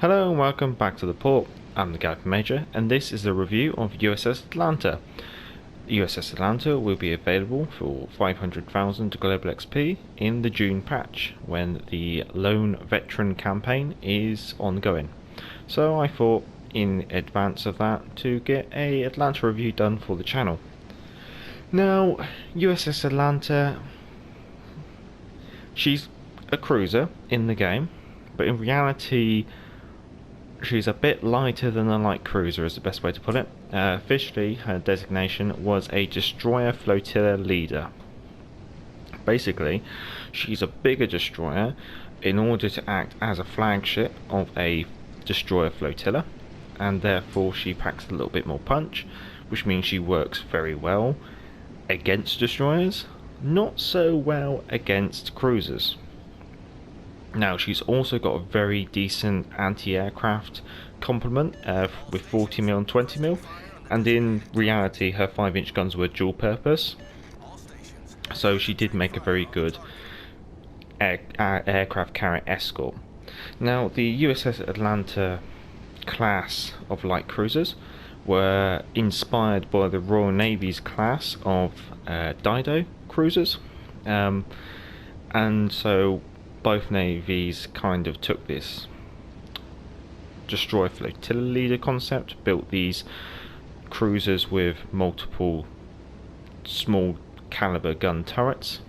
Hello and welcome back to the port. I'm the Gallifrey Major and this is a review of USS Atlanta. USS Atlanta will be available for 500,000 global XP in the June patch when the Lone Veteran campaign is ongoing. So I thought in advance of that to get a Atlanta review done for the channel. Now USS Atlanta, she's a cruiser in the game, but in reality she's a bit lighter than a light cruiser is the best way to put it. Officially her designation was a destroyer flotilla leader. Basically she's a bigger destroyer in order to act as a flagship of a destroyer flotilla, and therefore she packs a little bit more punch, which means she works very well against destroyers, not so well against cruisers. Now she's also got a very decent anti-aircraft complement with 40mm and 20mm, and in reality her 5-inch guns were dual purpose, so she did make a very good aircraft carrier escort. Now the USS Atlanta class of light cruisers were inspired by the Royal Navy's class of Dido cruisers, and so both navies kind of took this destroyer flotilla leader concept, built these cruisers with multiple small caliber gun turrets,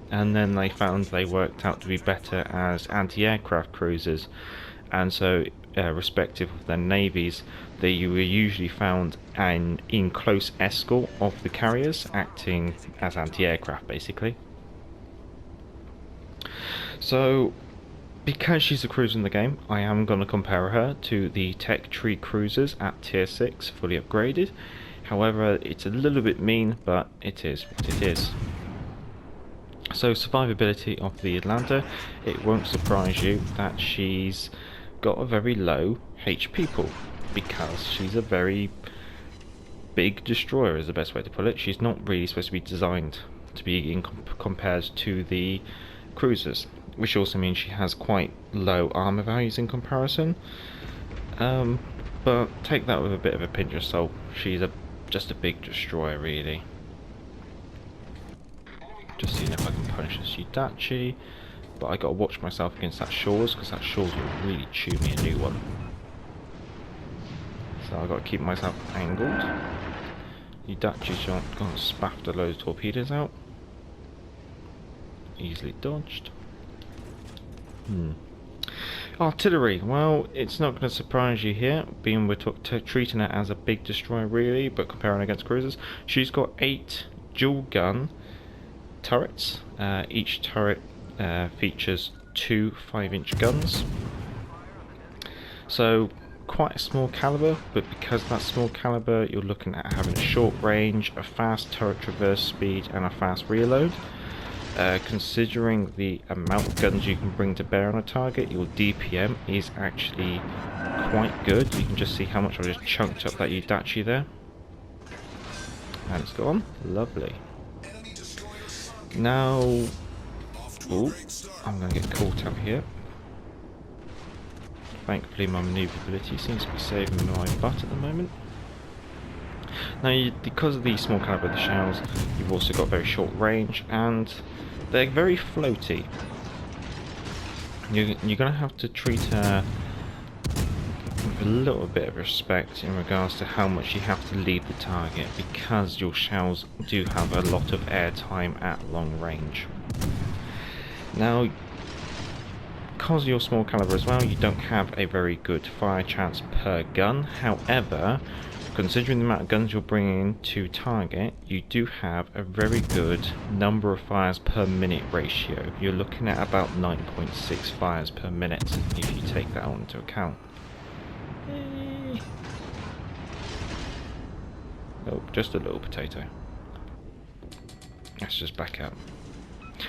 and then they found they worked out to be better as anti-aircraft cruisers, and so respective of their navies, they were usually found in close escort of the carriers, acting as anti-aircraft basically. So because she's a cruiser in the game, I am going to compare her to the Tech Tree cruisers at tier 6 fully upgraded. However, it's a little bit mean, but it is what it is. So survivability of the Atlanta, it won't surprise you that she's got a very low HP pool, because she's a very big destroyer is the best way to put it. She's not really supposed to be designed to be compared to the cruisers, which also means she has quite low armor values in comparison, but take that with a bit of a pinch of salt. She's just a big destroyer really. Just seeing if I can punish this Yudachi, but I gotta watch myself against that Shores, because that Shores will really chew me a new one. So I gotta keep myself angled. Yudachi's gonna spaff a load of torpedoes out. Easily dodged. Artillery, well, it's not going to surprise you here, being we're treating it as a big destroyer really, but comparing against cruisers. She's got 8 dual gun turrets. Each turret features 2 5-inch guns, so quite a small caliber, but because of that small caliber you're looking at having a short range, a fast turret traverse speed and a fast reload. Considering the amount of guns you can bring to bear on a target, your DPM is actually quite good. You can just see how much I just chunked up that Yudachi there. And it's gone. Lovely. Now, ooh, I'm going to get caught out here. Thankfully my manoeuvrability seems to be saving my butt at the moment. Now, because of the small caliber of the shells, you've also got very short range, and they're very floaty. You're going to have to treat her with a little bit of respect in regards to how much you have to leave the target, because your shells do have a lot of airtime at long range. Now, because of your small caliber as well, you don't have a very good fire chance per gun. However, considering the amount of guns you're bringing to target, you do have a very good number of fires per minute ratio. You're looking at about 9.6 fires per minute if you take that all into account. Oh, just a little potato. Let's just back up.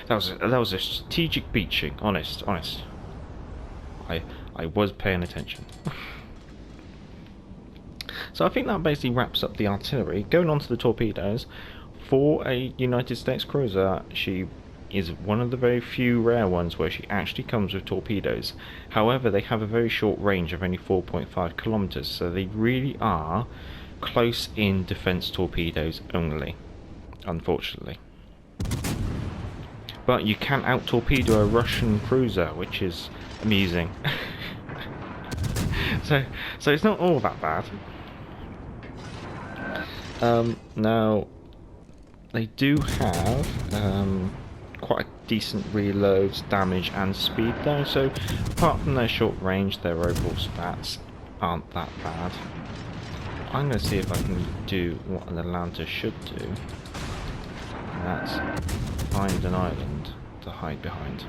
That was a strategic beaching. Honest. I was paying attention. So I think that basically wraps up the artillery. Going on to the torpedoes, for a United States cruiser, she is one of the very few rare ones where she actually comes with torpedoes. However, they have a very short range of only 4.5 kilometers, so they really are close in defense torpedoes only, unfortunately. But you can out-torpedo a Russian cruiser, which is amusing. so it's not all that bad. Now, they do have quite a decent reload, damage and speed though, so apart from their short range, their overall stats aren't that bad. I'm going to see if I can do what an Atlanta should do, and that's find an island to hide behind.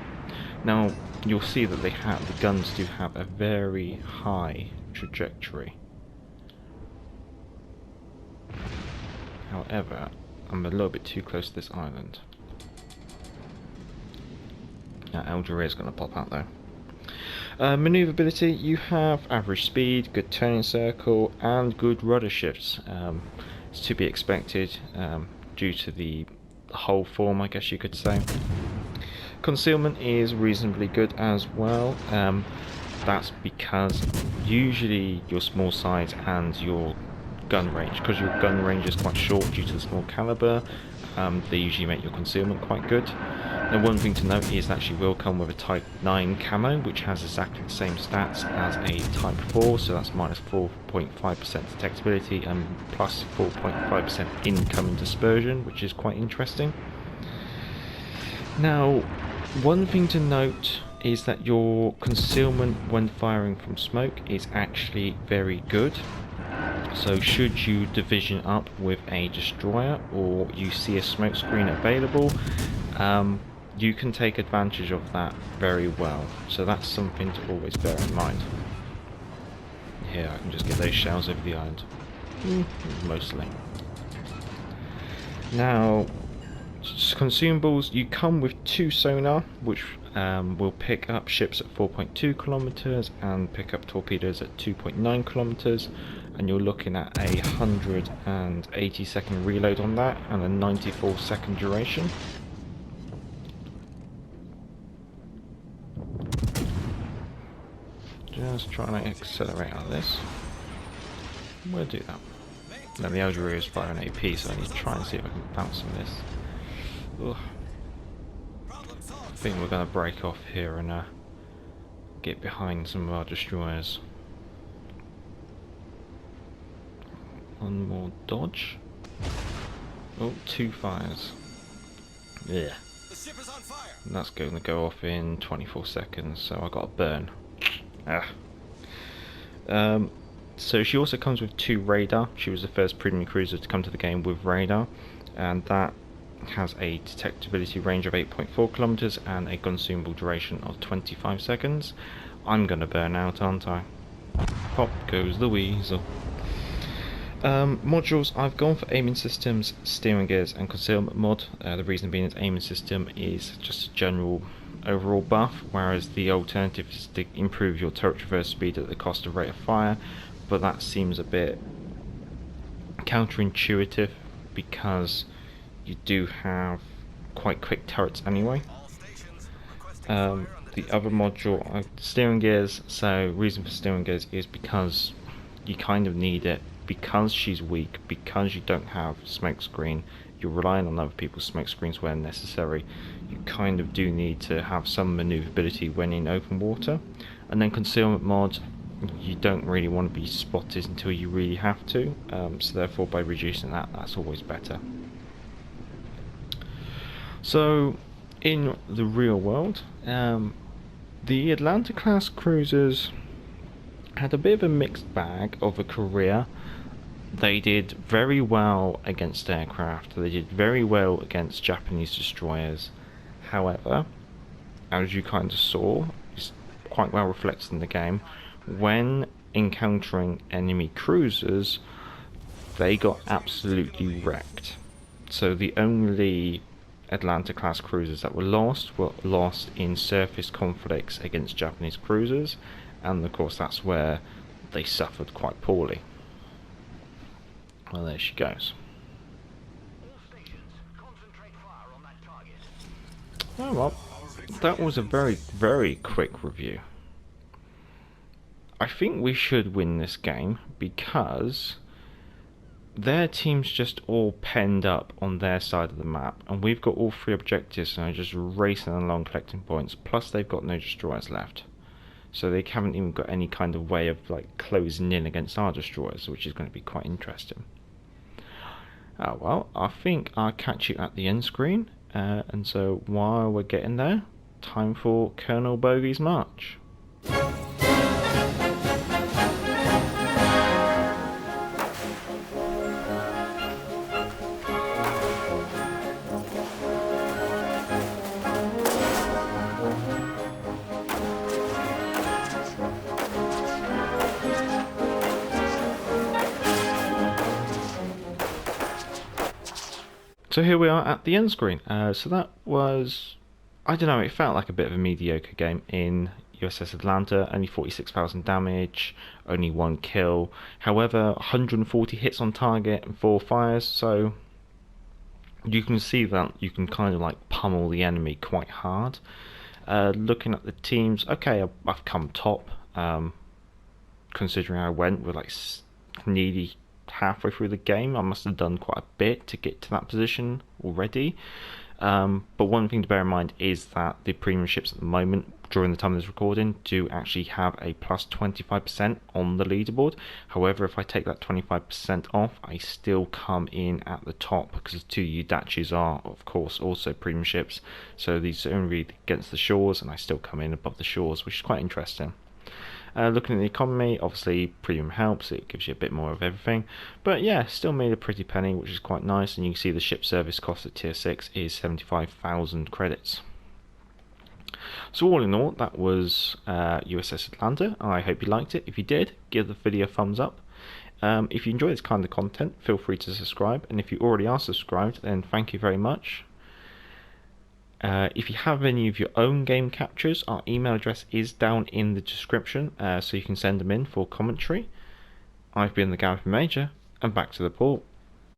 Now, you'll see that the guns do have a very high trajectory. However, I'm a little bit too close to this island. Now, Algeria is going to pop out though. Manoeuvrability, you have average speed, good turning circle, and good rudder shifts. It's to be expected due to the hull form, I guess you could say. Concealment is reasonably good as well. That's because usually your small size and your gun range, because your gun range is quite short due to the small caliber, they usually make your concealment quite good. Now, one thing to note is that she will come with a Type 9 camo, which has exactly the same stats as a Type 4, so that's minus 4.5% detectability and plus 4.5% incoming dispersion, which is quite interesting. Now, one thing to note is that your concealment when firing from smoke is actually very good. So should you division up with a destroyer or you see a smoke screen available, you can take advantage of that very well. So that's something to always bear in mind. Here, I can just get those shells over the island. Mostly. Now, consumables, you come with 2 sonar, which will pick up ships at 4.2 kilometers and pick up torpedoes at 2.9 kilometers, and you're looking at a 180-second reload on that and a 94-second duration. Just trying to accelerate out of this. We'll do that. Now the Algeria is firing AP, so I need to try and see if I can bounce some of this. Ugh. I think we're going to break off here and get behind some of our destroyers. One more dodge. Oh, 2 fires. Yeah. And that's going to go off in 24 seconds, so I got a burn. So she also comes with 2 radar. She was the first premium cruiser to come to the game with radar, and that has a detectability range of 8.4 kilometers and a consumable duration of 25 seconds. I'm gonna burn out, aren't I? Pop goes the weasel. Modules, I've gone for aiming systems, steering gears and concealment mod. The reason being is aiming system is just a general overall buff, whereas the alternative is to improve your turret traverse speed at the cost of rate of fire, but that seems a bit counterintuitive because you do have quite quick turrets anyway. The other module, steering gears, so reason for steering gears is because you kind of need it, because she's weak, because you don't have smoke screen, you're relying on other people's smoke screens where necessary. You kind of do need to have some maneuverability when in open water. And then concealment mod, you don't really want to be spotted until you really have to, so therefore by reducing that, that's always better. So in the real world, the Atlanta class cruisers had a bit of a mixed bag of a career. They did very well against aircraft, they did very well against Japanese destroyers. However, as you kind of saw, it's quite well reflected in the game, when encountering enemy cruisers, they got absolutely wrecked. So the only Atlanta class cruisers that were lost in surface conflicts against Japanese cruisers, and of course that's where they suffered quite poorly. Well, there she goes. Oh well, that was a very, very quick review. I think we should win this game because their team's just all penned up on their side of the map, and we've got all 3 objectives and are just racing along collecting points. Plus, they've got no destroyers left, so they haven't even got any kind of way of like closing in against our destroyers, which is going to be quite interesting. Oh well, I think I'll catch you at the end screen, and so while we're getting there, time for Colonel Bogey's march. So here we are at the end screen. So that was, I don't know, it felt like a bit of a mediocre game in USS Atlanta. Only 46,000 damage, only 1 kill. However, 140 hits on target and 4 fires. So you can see that you can kind of like pummel the enemy quite hard. Looking at the teams, okay, I've come top. Considering I went with like nearly halfway through the game, I must have done quite a bit to get to that position already. But one thing to bear in mind is that the premium ships at the moment, during the time of this recording, do actually have a plus 25% on the leaderboard. However, if I take that 25% off, I still come in at the top because 2 Udachis are, of course, also premium ships. So these are only against the shores, and I still come in above the shores, which is quite interesting. Looking at the economy, obviously premium helps, it gives you a bit more of everything, but yeah, still made a pretty penny, which is quite nice. And you can see the ship service cost at tier 6 is 75,000 credits. So all in all, that was USS Atlanta. I hope you liked it. If you did, give the video a thumbs up. If you enjoy this kind of content, feel free to subscribe, and if you already are subscribed, then thank you very much. If you have any of your own game captures, our email address is down in the description, so you can send them in for commentary. I've been the Galloping Major, and back to the port.